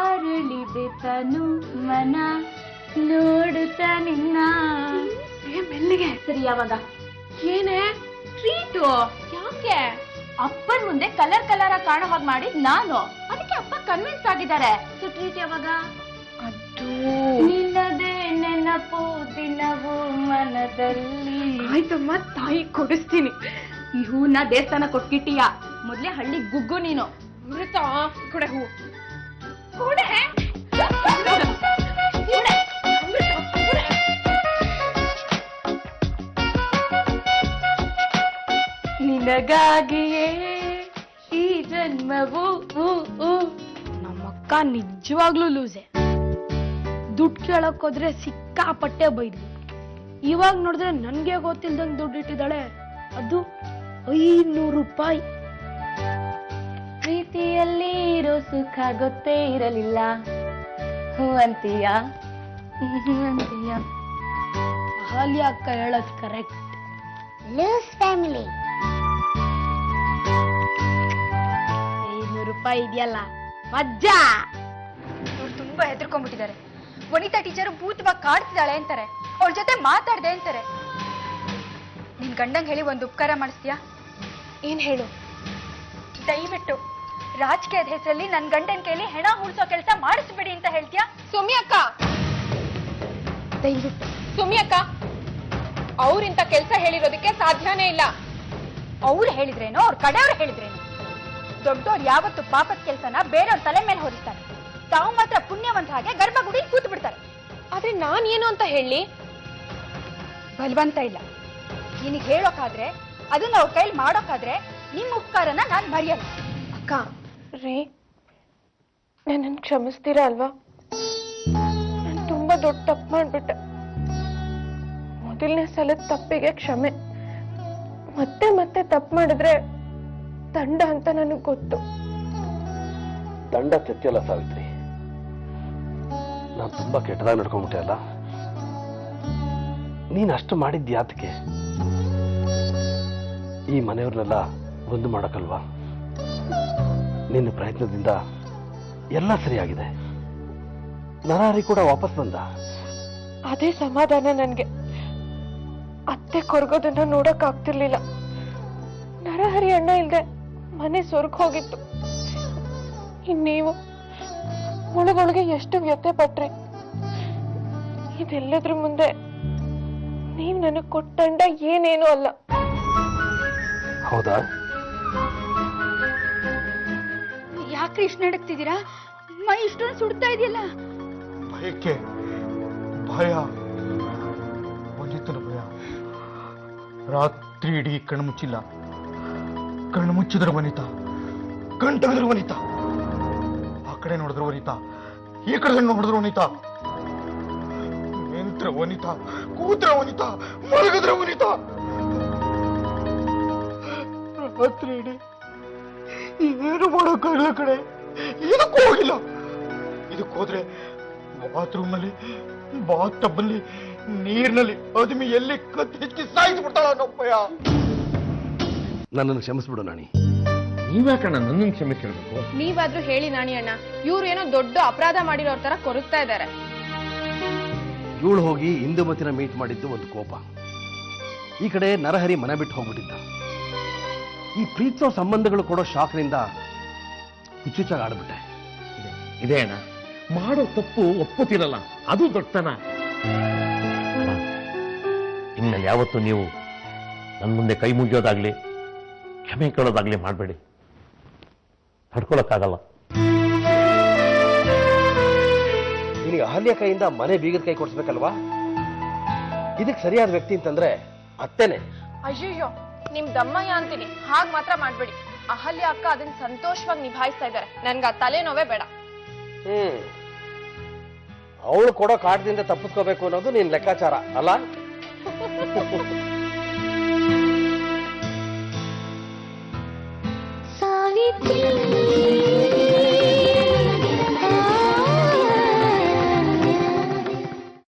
ಅರಳಿದೆ ತನು ಮನ ನೋಡುತ್ತ ನಿನ್ನ ಮೆಲ್ಲಿಗೆ ಸರಿ. ಯಾವಾಗ ಏನೇ ಟ್ರೀಟು? ಯಾಕೆ? ಅಪ್ಪನ್ ಮುಂದೆ ಕಲರ್ ಕಲರ್ ಕಾಣೋ ಹಾಗೆ ಮಾಡಿದ್ ನಾನು, ಅದಕ್ಕೆ ಅಪ್ಪ ಕನ್ವಿನ್ಸ್ ಆಗಿದ್ದಾರೆ. ಸೊ ಟ್ರೀಟ್ ಯಾವಾಗ? ಅದು ನಿನ್ನದೇ ನೆನಪು ದಿನವೂ ಮನದಲ್ಲಿ. ಆಯ್ತಮ್ಮ ತಾಯಿ ಕೊಡಿಸ್ತೀನಿ. ಈ ಹೂನ ದೇವಸ್ಥಾನ ಕೊಟ್ಕಿಟ್ಟಿಯ ಮೊದ್ಲೇ ಹಳ್ಳಿ ಗುಗ್ಗು ನೀನು. ಮೃತ ಕೊಡೆ ಹೂ ಕೊಡೆ. ನಿನಗಾಗಿಯೇ ಈ ಜನ್ಮವು. ನಮ್ಮಕ್ಕ ನಿಜವಾಗ್ಲೂ ಲೂಸೆ. ದುಡ್ಡು ಕೇಳಕ್ ಹೋದ್ರೆ ಸಿಕ್ಕಾಪಟ್ಟೆ ಬೈದ್ಲು. ಇವಾಗ ನೋಡಿದ್ರೆ ನನ್ಗೆ ಗೊತ್ತಿಲ್ದಂಗ್ ದುಡ್ಡು ಇಟ್ಟಿದ್ದಾಳೆ, ಅದು 500 ರೂಪಾಯಿ. ಪ್ರೀತಿಯಲ್ಲಿ ಇರೋ ಸುಖ ಗೊತ್ತೇ ಇರಲಿಲ್ಲ. ಹೂ ಅಂತೀಯ ಅಂತೀಯ. ಅಹಲ್ಯ ಅಕ್ಕ ಹೇಳೋದು ಕರೆಕ್ಟ್. Loose family. 500 ರೂಪಾಯಿ ಇದೆಯಲ್ಲ ಮಜ್ಜಾ. ಇವ್ರು ತುಂಬಾ ಹೆದರ್ಕೊಂಡ್ಬಿಟ್ಟಿದ್ದಾರೆ. ವನಿತಾ ಟೀಚರ್ ಭೂತವಾಗಿ ಕಾಡ್ತಿದ್ದಾಳೆ ಅಂತಾರೆ, ಅವ್ರ ಜೊತೆ ಮಾತಾಡ್ದೆ ಅಂತಾರೆ. ನಿನ್ ಗಂಡಂಗ್ ಹೇಳಿ ಒಂದು ಉಪಕಾರ ಮಾಡಿಸ್ತೀಯಾ? ಏನ್ ಹೇಳು? ದಯವಿಟ್ಟು ರಾಜಕೀಯದ ಹೆಸರಲ್ಲಿ ನನ್ ಗಂಡನ್ ಕೈಲಿ ಹೆಣ ಉಳಿಸೋ ಕೆಲಸ ಮಾಡಿಸ್ಬಿಡಿ ಅಂತ ಹೇಳ್ತೀಯಾ? ಸುಮಿ ಅಕ್ಕ, ದಯವಿಟ್ಟು. ಸುಮಿ ಅಕ್ಕ, ಅವ್ರಿಂತ ಕೆಲಸ ಹೇಳಿರೋದಕ್ಕೆ ಸಾಧ್ಯನೇ ಇಲ್ಲ. ಅವ್ರು ಹೇಳಿದ್ರೇನೋ ಅವ್ರ ಕಡೆಯವ್ರು ಹೇಳಿದ್ರೇನೋ. ದೊಡ್ಡವ್ರು ಯಾವತ್ತು ಪಾಪದ ಕೆಲಸನ ಬೇರೆಯವ್ರ ತಲೆ ಮೇಲೆ ಹೊರಿಸ್ತಾರೆ, ತಾವು ಮಾತ್ರ ಪುಣ್ಯವಂತ ಹಾಗೆ ಗರ್ಭಗುಡಿ ಕೂತು ಬಿಡ್ತಾರೆ. ಆದ್ರೆ ನಾನ್ ಏನು ಅಂತ ಹೇಳಿ? ಬಲವಂತ ಇಲ್ಲ. ನಿನಗೆ ಹೇಳೋಕಾದ್ರೆ, ಅದನ್ನ ಅವ್ರ ಕೈಲಿ ಮಾಡೋಕಾದ್ರೆ ನಿಮ್ಮ ಉಪಕಾರನ ನಾನ್ ಮರೆಯಲ್ಲ. ಅಕ್ಕ ರೀ, ನನ್ನನ್ನು ಕ್ಷಮಿಸ್ತೀರಾ ಅಲ್ವಾ? ನಾನು ತುಂಬಾ ದೊಡ್ಡ ತಪ್ಪು ಮಾಡ್ಬಿಟ್ಟೆ. ಮೊದಲನೇ ಸಲದ ತಪ್ಪಿಗೆ ಕ್ಷಮೆ. ಮತ್ತೆ ಮತ್ತೆ ತಪ್ಪು ಮಾಡಿದ್ರೆ ದಂಡ ಅಂತ ನನಗೆ ಗೊತ್ತು. ದಂಡ ತೆತ್ತಿಯಲ್ಲ ಸಾವಿತ್ರಿ, ನಾನು ತುಂಬಾ ಕೆಟ್ಟದಾಗ ನಡ್ಕೊಂಡ್ಬಿಟ್ಟೆ ಅಲ್ಲ. ನೀನ್ ಅಷ್ಟು ಮಾಡಿದ್ಯಾತಕ್ಕೆ? ಈ ಮನೆಯವ್ರನ್ನೆಲ್ಲ ಒಂದು ಮಾಡಕ್ಕಲ್ವಾ? ನಿನ್ನ ಪ್ರಯತ್ನದಿಂದ ಎಲ್ಲ ಸರಿಯಾಗಿದೆ. ನರಹರಿ ಕೂಡ ವಾಪಸ್ ಬಂದ. ಅದೇ ಸಮಾಧಾನ ನನ್ಗೆ. ಅತ್ತೆ ಕೊರಗೋದನ್ನ ನೋಡಕ್ ಆಗ್ತಿರ್ಲಿಲ್ಲ. ನರಹರಿ ಅಣ್ಣ ಇಲ್ದೆ ಮನೆ ಸ್ವರ್ಗ ಹೋಗಿತ್ತು. ಇನ್ನೀವು ಒಳಗೊಳಗೆ ಎಷ್ಟು ವ್ಯಥೆ ಪಟ್ರಿ. ಇದೆಲ್ಲದ್ರ ಮುಂದೆ ನೀವ್ ನನಗ್ ಕೊಟ್ಟಂಡ ಏನೇನು ಅಲ್ಲ. ಹೌದಾ? ಯಾಕ್ರಿ ಇಷ್ಟು ನಡಕ್ತಿದ್ದೀರಾ? ಮೈ ಇಷ್ಟೊಂದು ಸುಡ್ತಾ ಇದೆಯಲ್ಲ. ಭಯಕ್ಕೆ ಭಯ, ಒಂದಿತ್ತನ ಭಯ. ರಾತ್ರಿ ಇಡೀ ಕಣ್ಣು ಮುಚ್ಚಿಲ್ಲ. ಕಣ್ಣು ಮುಚ್ಚಿದ್ರ ವನಿತಾ, ಕಣ್ ತೆಗೆದ್ರ ವನಿತಾ. ಆ ಕಡೆ ನೋಡಿದ್ರ ವನಿತಾ, ಈ ಕಡೆ ನೋಡಿದ್ರ ವನಿತಾ. ನಿಂತ್ರ ವನಿತಾ, ಕೂತ್ರ ವನಿತಾ, ಮಲಗಿದ್ರ ವನಿತಾ. ರಾತ್ರಿ ಇಡೀ ಏನು ಮಾಡೋಕ್ಕಾಗಲ್ಲ ಕಡೆ, ಏನಕ್ಕೂ ಹೋಗಿಲ್ಲ. ಇದಕ್ಕೆ ಹೋದ್ರೆ ಬಾತ್ರೂಮ್ ನಲ್ಲಿ, ಬಾತ್ ಟಬ್ ಅಲ್ಲಿ, ನೀರಿನಲ್ಲಿ ಅದ್ಮಿ ಎಲ್ಲಿ ಕತ್ತಿ ಹೆಚ್ಚಿ ಸಾಯಿಸ್ಬಿಡ್ತಾಳ ನಮ್ಮಯ್ಯ. ನನ್ನನ್ನು ಕ್ಷಮಿಸ್ಬಿಡು ನಾಣಿ. ನೀವ್ಯಾಕಣ್ಣ ನನ್ನನ್ನು ಕ್ಷಮಿಸಿರ್ಬೇಕು? ನೀವಾದ್ರೂ ಹೇಳಿ ನಾಣಿ ಅಣ್ಣ, ಇವ್ರು ಏನೋ ದೊಡ್ಡ ಅಪರಾಧ ಮಾಡಿರೋ ತರ ಕೊರಗ್ತಾ ಇದ್ದಾರೆ. ಇವಳು ಹೋಗಿ ಇಂದುಮತಿನ ಮೀಟ್ ಮಾಡಿದ್ದು ಒಂದು ಕೋಪ. ಈ ಕಡೆ ನರಹರಿ ಮನೆ ಬಿಟ್ಟು ಹೋಗ್ಬಿಟ್ಟಿದ್ದ. ಈ ಪ್ರೀತಿಸೋ ಸಂಬಂಧಗಳು ಕೊಡೋ ಶಾಕ್ನಿಂದ ಹುಚ್ಚುಚ್ಚಾಗಿ ಆಡ್ಬಿಟ್ಟೆ. ಇದೇ ಅಣ್ಣ, ಮಾಡೋ ತಪ್ಪು ಒಪ್ಪುತ್ತಿರಲ್ಲ, ಅದು ದೊಡ್ಡತನ. ಇನ್ಮೇಲೆ ಯಾವತ್ತು ನೀವು ನನ್ನ ಮುಂದೆ ಕೈ ಮುಗಿಯೋದಾಗ್ಲಿ ಕ್ಷಮೆ ಕೇಳೋದಾಗ್ಲಿ ಮಾಡಬೇಡಿ. ತಡ್ಕೊಳಕ್ಕಾಗಲ್ಲ. ನಿನಗೆ ಅಹಲ್ಯ ಕೈಯಿಂದ ಮನೆ ಬೀಗದ ಕೈ ಕೊಡ್ಸ್ಬೇಕಲ್ವಾ? ಇದಕ್ಕೆ ಸರಿಯಾದ ವ್ಯಕ್ತಿ ಅಂತಂದ್ರೆ ಅತ್ತೆನೆ. ಅಯ್ಯಯ್ಯೋ, ನಿಮ್ ದಮ್ಮಯ್ಯ ಅಂತೀನಿ, ಹಾಗ್ ಮಾತ್ರ ಮಾಡ್ಬೇಡಿ. ಅಹಲ್ಯ ಅಕ್ಕ ಅದನ್ನ ಸಂತೋಷವಾಗಿ ನಿಭಾಯಿಸ್ತಾ ಇದ್ದಾರೆ. ನನ್ಗ ಆ ತಲೆನೋವೇ ಬೇಡ. ಅವಳು ಕೊಡೋ ಕಾಟದಿಂದ ತಪ್ಪಿಸ್ಕೋಬೇಕು ಅನ್ನೋದು ನಿನ್ ಲೆಕ್ಕಾಚಾರ ಅಲ್ಲ? ಸಾವಿತ್ರಿ